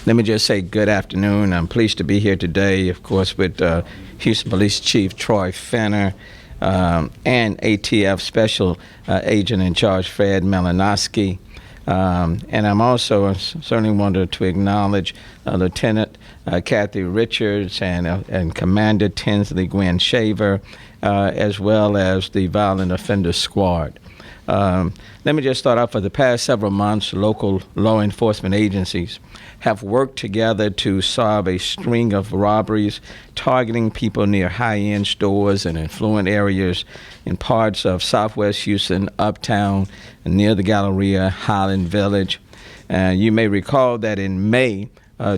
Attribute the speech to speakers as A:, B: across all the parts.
A: Let me just say good afternoon. I'm pleased to be here today, of course, with Houston Police Chief Troy Fenner and ATF Special Agent in Charge Fred Malinowski. And I'm also certainly wanted to acknowledge Lieutenant Kathy Richards and Commander Tinsley Gwen Shaver, as well as the Violent Offender Squad. Let me just start off. For the past several months, local law enforcement agencies have worked together to solve a string of robberies targeting people near high-end stores and affluent areas in parts of Southwest Houston, Uptown, and near the Galleria, Highland Village. You may recall that in May,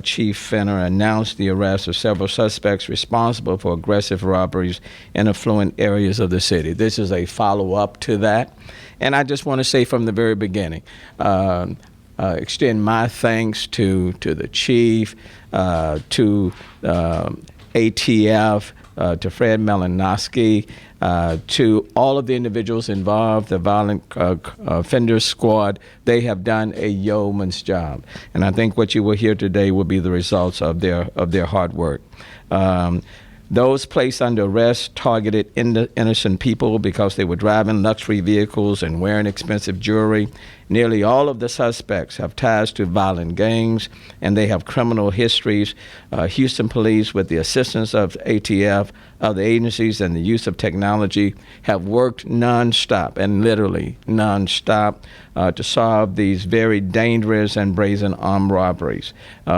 A: Chief Fenner announced the arrest of several suspects responsible for aggressive robberies in affluent areas of the city. This is a follow-up to that. And I just want to say from the very beginning, extend my thanks to the chief, to ATF, to Fred Malinowski, to all of the individuals involved, the Violent Offender Squad. They have done a yeoman's job. And I think what you will hear today will be the results of their hard work. Those placed under arrest targeted innocent people because they were driving luxury vehicles and wearing expensive jewelry. Nearly all of the suspects have ties to violent gangs, and they have criminal histories. Houston Police, with the assistance of ATF, other agencies, and the use of technology, have worked nonstop, and literally nonstop, to solve these very dangerous and brazen armed robberies.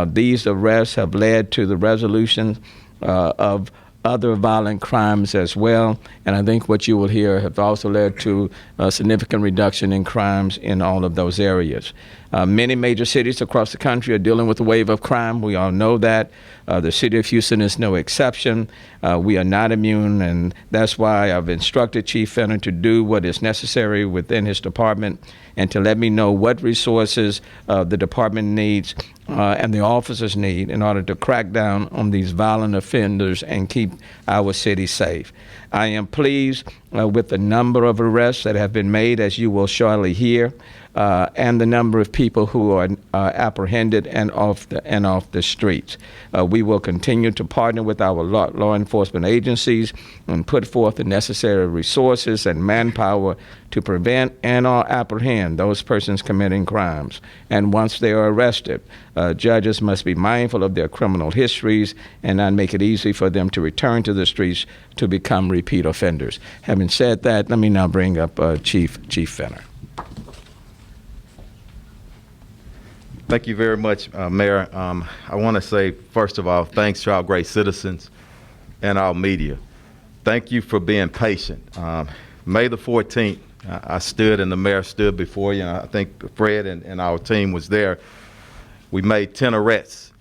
A: These arrests have led to the resolution of other violent crimes as well, and I think what you will hear have also led to a significant reduction in crimes in all of those areas. Many major cities across the country are dealing with a wave of crime. We all know that. The city of Houston is no exception. We are not immune, and that's why I've instructed Chief Fenner to do what is necessary within his department and to let me know what resources the department needs and the officers need in order to crack down on these violent offenders and keep our city safe. I am pleased with the number of arrests that have been made, as you will shortly hear, and the number of people who are apprehended and off the streets. We will continue to partner with our law enforcement agencies and put forth the necessary resources and manpower to prevent and/or apprehend those persons committing crimes. And once they are arrested, judges must be mindful of their criminal histories and not make it easy for them to return to the streets to become repeat offenders. Having said that, let me now bring up Chief Fenner.
B: Thank you very much, Mayor. I want to say, first of all, thanks to our great citizens and our media. Thank you for being patient. May the 14th, I stood and the mayor stood before you, and I think Fred and our team was there. We made 10 arrests.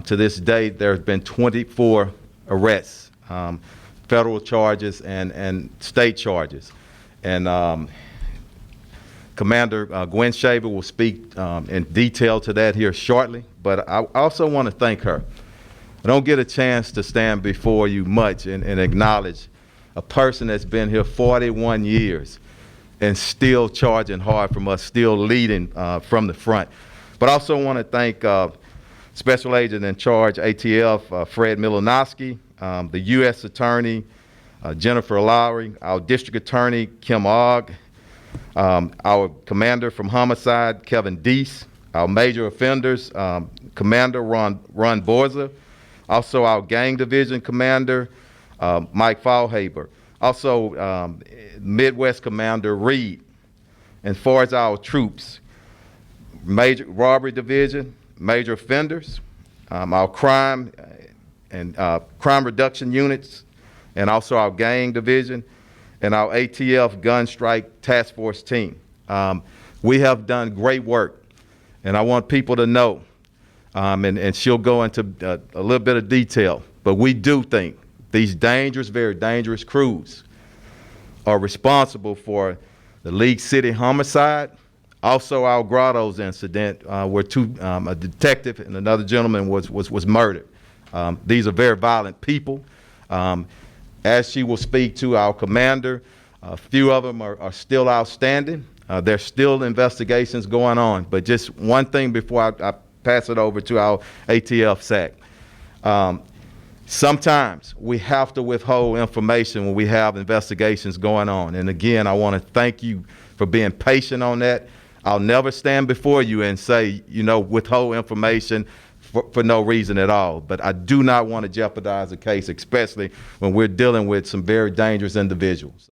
B: To this date, there have been 24 arrests, federal charges and state charges. And Commander Gwen Shaver will speak in detail to that here shortly, but I also want to thank her. I don't get a chance to stand before you much and acknowledge a person that's been here 41 years and still charging hard from us, still leading from the front. But I also want to thank Special Agent in Charge ATF, Fred Malinowski, the U.S. Attorney, Jennifer Lowry, our District Attorney, Kim Ogg, our Commander from Homicide, Kevin Deese, our Major Offenders, Commander Ron Borza, also our Gang Division Commander, Mike Fallhaber, also Midwest Commander Reed. And as far as our troops, Major Robbery Division, Major Offenders, our crime and crime reduction units, and also our Gang Division, and our ATF Gun Strike Task Force team. We have done great work, and I want people to know, and she'll go into a little bit of detail, but we do think these dangerous, very dangerous crews are responsible for the League City homicide, also our Grottoes incident where a detective and another gentleman was murdered. These are very violent people. As she will speak to our commander, a few of them are still outstanding. There's still investigations going on. But just one thing before I pass it over to our ATF SAC. Sometimes we have to withhold information when we have investigations going on. And again, I want to thank you for being patient on that. I'll never stand before you and say, withhold information for no reason at all. But I do not want to jeopardize a case, especially when we're dealing with some very dangerous individuals.